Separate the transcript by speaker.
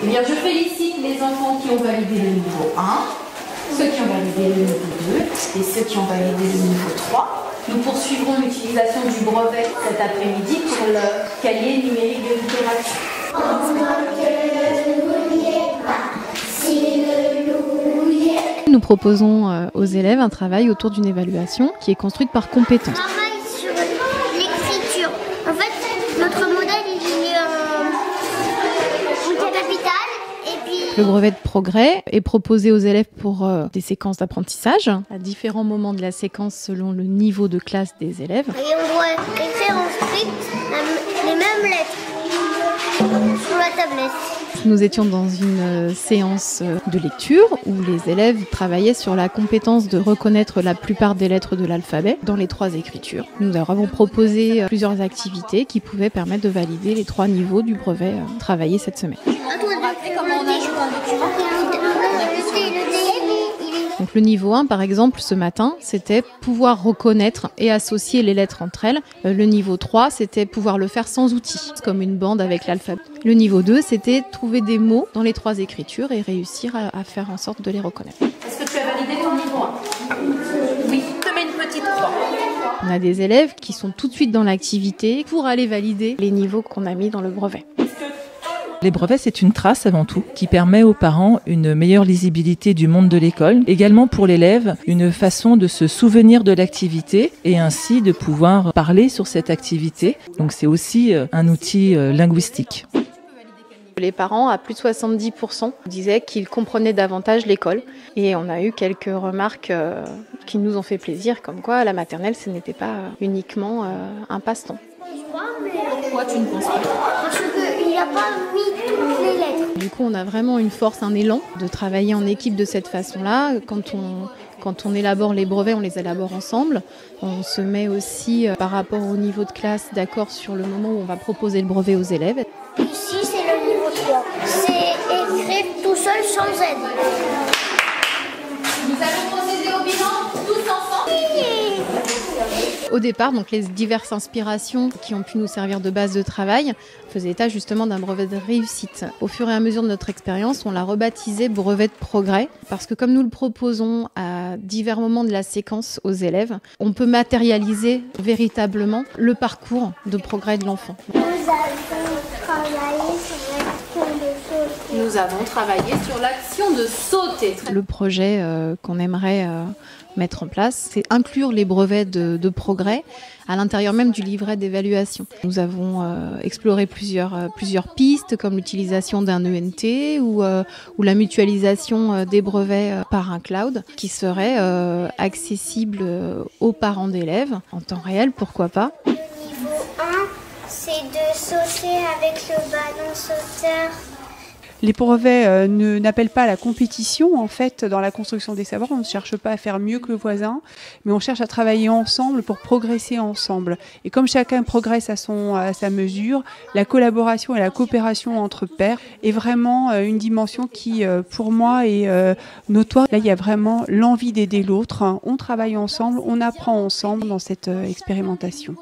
Speaker 1: Eh bien, je félicite les enfants qui ont validé le niveau 1, ceux qui ont validé le niveau 2 et ceux qui ont validé le niveau 3. Nous poursuivrons l'utilisation du brevet cet après-midi pour le cahier numérique de littérature.
Speaker 2: Nous proposons aux élèves un travail autour d'une évaluation qui est construite par compétences.
Speaker 3: Travail sur l'écriture. En fait, notre modèle, il est capital et puis...
Speaker 2: Le brevet de progrès est proposé aux élèves pour des séquences d'apprentissage à différents moments de la séquence selon le niveau de classe des élèves.
Speaker 3: Et on doit écrire ensuite les mêmes lettres sur la tablette.
Speaker 2: Nous étions dans une séance de lecture où les élèves travaillaient sur la compétence de reconnaître la plupart des lettres de l'alphabet dans les 3 écritures. Nous leur avons proposé plusieurs activités qui pouvaient permettre de valider les 3 niveaux du brevet travaillé cette semaine. Donc le niveau 1, par exemple, ce matin, c'était pouvoir reconnaître et associer les lettres entre elles. Le niveau 3, c'était pouvoir le faire sans outils, comme une bande avec l'alphabet. Le niveau 2, c'était trouver des mots dans les 3 écritures et réussir à faire en sorte de les reconnaître.
Speaker 1: Est-ce que tu as validé ton niveau 1? Oui, je te mets une petite croix.
Speaker 2: On a des élèves qui sont tout de suite dans l'activité pour aller valider les niveaux qu'on a mis dans le brevet.
Speaker 4: Les brevets, c'est une trace avant tout qui permet aux parents une meilleure lisibilité du monde de l'école. Également pour l'élève, une façon de se souvenir de l'activité et ainsi de pouvoir parler sur cette activité. Donc c'est aussi un outil linguistique.
Speaker 2: Les parents, à plus de 70%, disaient qu'ils comprenaient davantage l'école. Et on a eu quelques remarques qui nous ont fait plaisir, comme quoi la maternelle, ce n'était pas uniquement un passe-temps.
Speaker 1: Pourquoi tu ne penses pas?
Speaker 3: Parce qu'il n'y a pas mis toutes les lettres.
Speaker 2: Du coup, on a vraiment une force, un élan de travailler en équipe de cette façon-là. Quand on élabore les brevets, on les élabore ensemble. On se met aussi, par rapport au niveau de classe, d'accord sur le moment où on va proposer le brevet aux élèves.
Speaker 3: Ici, c'est le niveau 3. C'est écrire tout seul sans aide.
Speaker 1: Nous allons procéder au bilan tous ensemble.
Speaker 2: Au départ, donc les diverses inspirations qui ont pu nous servir de base de travail faisaient état justement d'un brevet de réussite. Au fur et à mesure de notre expérience, on l'a rebaptisé brevet de progrès parce que comme nous le proposons à divers moments de la séquence aux élèves, on peut matérialiser véritablement le parcours de progrès de l'enfant.
Speaker 3: Nous avons travaillé sur l'action de sauter.
Speaker 2: Le projet qu'on aimerait mettre en place, c'est inclure les brevets de progrès à l'intérieur même du livret d'évaluation. Nous avons exploré plusieurs pistes, comme l'utilisation d'un ENT ou la mutualisation des brevets par un cloud qui serait accessible aux parents d'élèves en temps réel, pourquoi pas.
Speaker 3: Niveau 1, c'est de sauter avec le ballon sauteur.
Speaker 5: Les brevets n'appellent pas à la compétition. En fait, dans la construction des savoirs, on ne cherche pas à faire mieux que le voisin, mais on cherche à travailler ensemble pour progresser ensemble. Et comme chacun progresse à sa mesure, la collaboration et la coopération entre pairs est vraiment une dimension qui, pour moi, est notoire. Là, il y a vraiment l'envie d'aider l'autre. On travaille ensemble, on apprend ensemble dans cette expérimentation.